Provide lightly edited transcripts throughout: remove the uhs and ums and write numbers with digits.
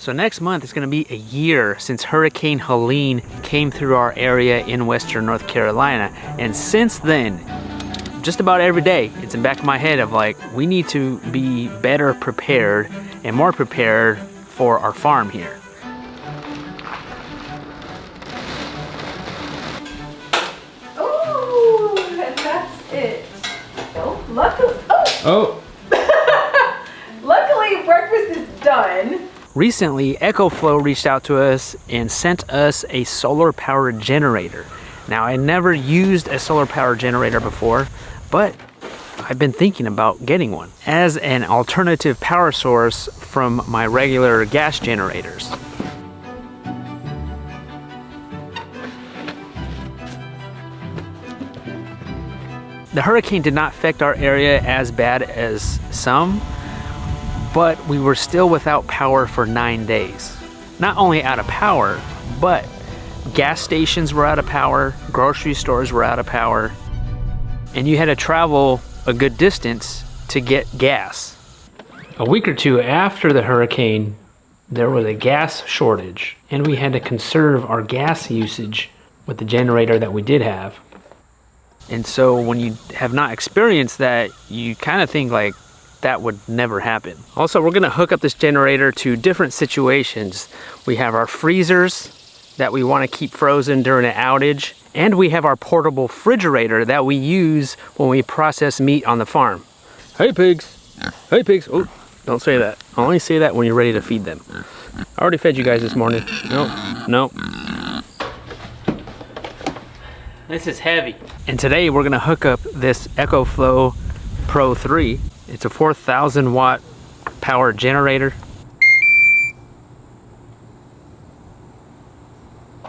So next month is going to be a year since Hurricane Helene came through our area in western North Carolina. And since then, just about every day, it's in the back of my head of like, we need to be better prepared and more prepared for our farm here. Oh, that's it. Oh, luckily, luckily breakfast is done. Recently, EcoFlow reached out to us and sent us a solar powered generator. Now, I never used a solar power generator before, but I've been thinking about getting one as an alternative power source from my regular gas generators. The hurricane did not affect our area as bad as some, but we were still without power for 9 days. Not only out of power, but gas stations were out of power, grocery stores were out of power, and you had to travel a good distance to get gas. A week or two after the hurricane, there was a gas shortage, and we had to conserve our gas usage with the generator that we did have. And so when you have not experienced that, you kind of think like, that would never happen. Also, we're gonna hook up this generator to different situations. We have our freezers that we wanna keep frozen during an outage, and we have our portable refrigerator that we use when we process meat on the farm. Hey pigs, hey pigs. Oh, don't say that. Only say that when you're ready to feed them. I already fed you guys this morning. Nope. This is heavy. And today we're gonna hook up this EcoFlow Pro 3. It's a 4,000 watt power generator.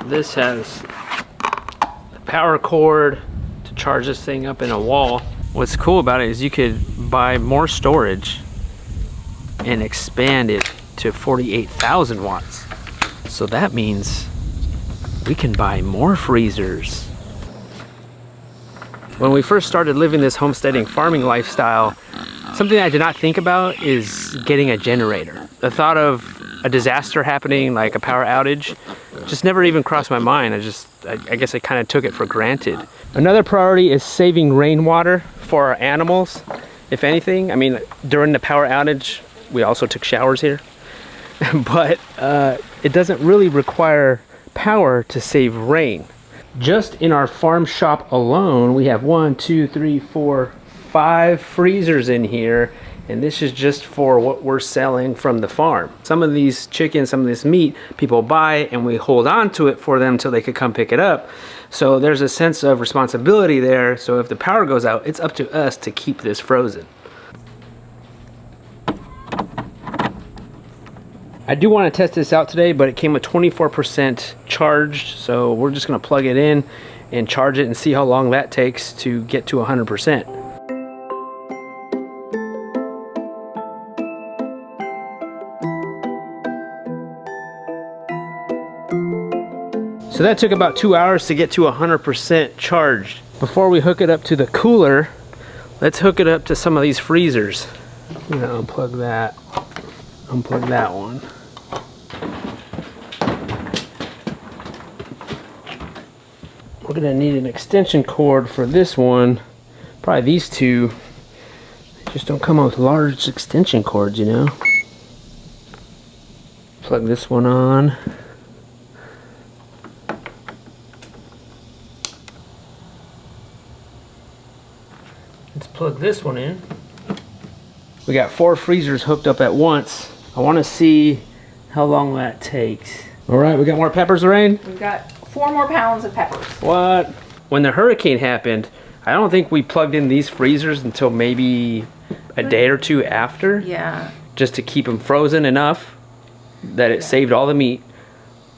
This has the power cord to charge this thing up in a wall. What's cool about it is you could buy more storage and expand it to 48,000 watts. So that means we can buy more freezers. When we first started living this homesteading farming lifestyle, something I did not think about is getting a generator. The thought of a disaster happening, like a power outage, just never even crossed my mind. I guess I kind of took it for granted. Another priority is saving rainwater for our animals, if anything. I mean, during the power outage, we also took showers here. But it doesn't really require power to save rain. Just in our farm shop alone, we have 1, 2, 3, 4, 5 freezers in here, and this is just for what we're selling from the farm. Some of these chickens, some of this meat, people buy and we hold on to it for them until they could come pick it up. So there's a sense of responsibility there. So if the power goes out, it's up to us to keep this frozen. I do want to test this out today, but it came with 24% charged, so we're just going to plug it in and charge it and see how long that takes to get to 100%. So that took about 2 hours to get to 100% charged. Before we hook it up to the cooler, let's hook it up to some of these freezers. I'm gonna unplug that one. We're gonna need an extension cord for this one. Probably these two just don't come with large extension cords, you know. Plug this one on. Let's plug this one in. We got 4 freezers hooked up at once. I want to see how long that takes. All right, we got more peppers, Lorraine? We've got 4 more pounds of peppers. What? When the hurricane happened, I don't think we plugged in these freezers until maybe a day or two after. Yeah. Just to keep them frozen enough that it saved all the meat,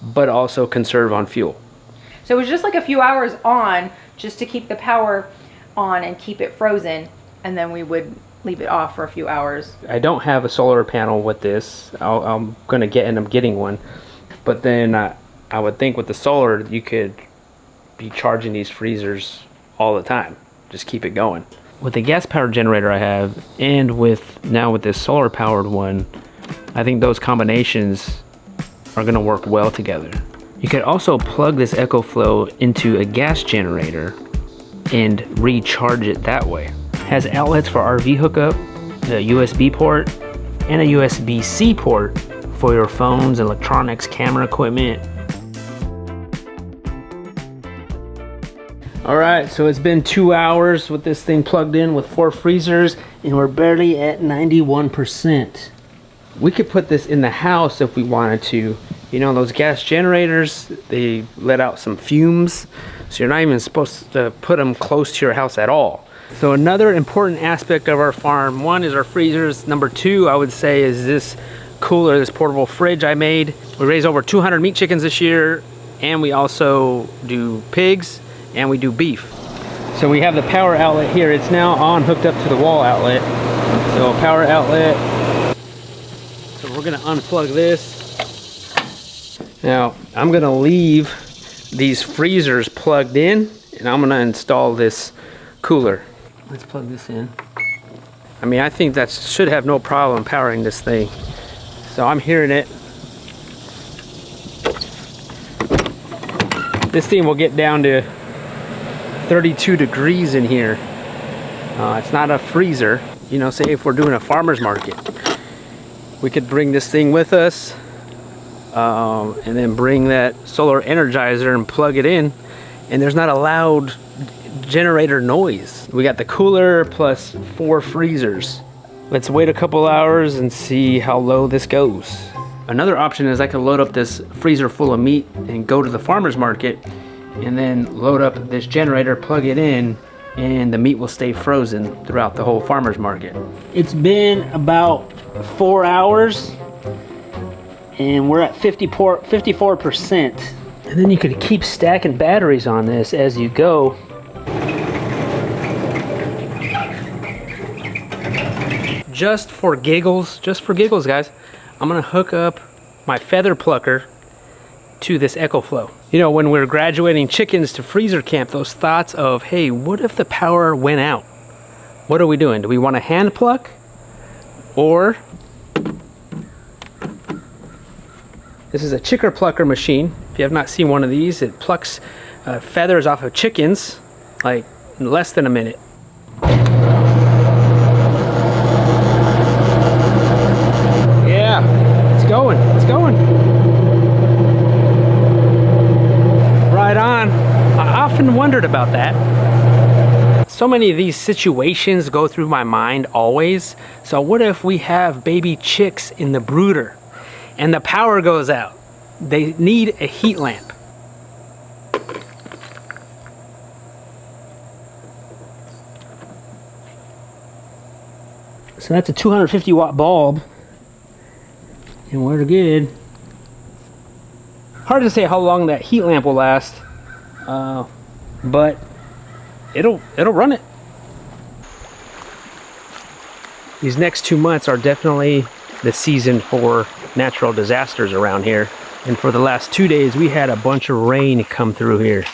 but also conserve on fuel. So it was just like a few hours on, just to keep the power on and keep it frozen, and then we would leave it off for a few hours. I don't have a solar panel with this. I'm gonna end up getting one, but then I would think with the solar you could be charging these freezers all the time. Just keep it going. With the gas powered generator I have, and with this solar powered one, I think those combinations are gonna work well together. You could also plug this EcoFlow into a gas generator and recharge it that way. It has outlets for RV hookup, a USB port, and a USB-C port for your phones, electronics, camera equipment. All right, so it's been 2 hours with this thing plugged in with 4 freezers, and we're barely at 91%. We could put this in the house if we wanted to. You know, those gas generators, they let out some fumes, so you're not even supposed to put them close to your house at all. So another important aspect of our farm, one is our freezers. Number 2, I would say, is this cooler, this portable fridge I made. We raised over 200 meat chickens this year, and we also do pigs, and we do beef. So we have the power outlet here. It's now on, hooked up to the wall outlet. So power outlet. So we're gonna unplug this. Now I'm gonna leave these freezers plugged in, and I'm gonna install this cooler. Let's plug this in. I mean, I think that should have no problem powering this thing. So I'm hearing it. This thing will get down to 32 degrees in here. It's not a freezer. You know, say if we're doing a farmer's market, we could bring this thing with us, and then bring that solar energizer and plug it in, and there's not a loud generator noise. We got the cooler plus 4 freezers. Let's wait a couple hours and see how low this goes. Another option is I could load up this freezer full of meat and go to the farmer's market, and then load up this generator, plug it in, and the meat will stay frozen throughout the whole farmer's market. It's been about 4 hours, and we're at 54%. And then you could keep stacking batteries on this as you go. Just for giggles, guys, I'm gonna hook up my feather plucker to this EcoFlow. You know, when we're graduating chickens to freezer camp, those thoughts of, hey, what if the power went out? What are we doing? Do we want to hand pluck? Or this is a chicker plucker machine. If you have not seen one of these, it plucks feathers off of chickens like in less than a minute. Yeah, it's going, it's going. Right on. I often wondered about that. So many of these situations go through my mind always. So what if we have baby chicks in the brooder and the power goes out? They need a heat lamp. So that's a 250 watt bulb, and we're good. Hard to say how long that heat lamp will last, but it'll run it. These next 2 months are definitely the season for natural disasters around here. And for the last 2 days, we had a bunch of rain come through here.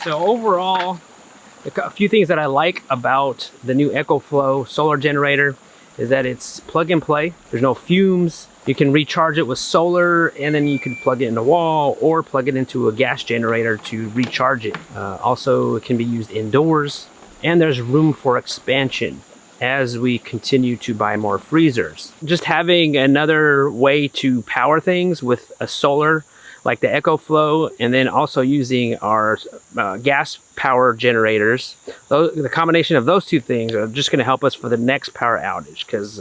So overall, a few things that I like about the new EcoFlow solar generator is that it's plug and play. There's no fumes. You can recharge it with solar, and then you can plug it in the wall or plug it into a gas generator to recharge it. Also, it can be used indoors, and there's room for expansion as we continue to buy more freezers. Just having another way to power things with a solar like the EcoFlow, and then also using our gas power generators. The combination of those two things are just gonna help us for the next power outage, because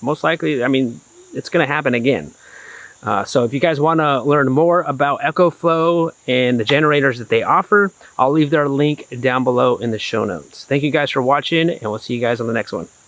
most likely, I mean, it's gonna happen again. So if you guys wanna learn more about EcoFlow and the generators that they offer, I'll leave their link down below in the show notes. Thank you guys for watching, and we'll see you guys on the next one.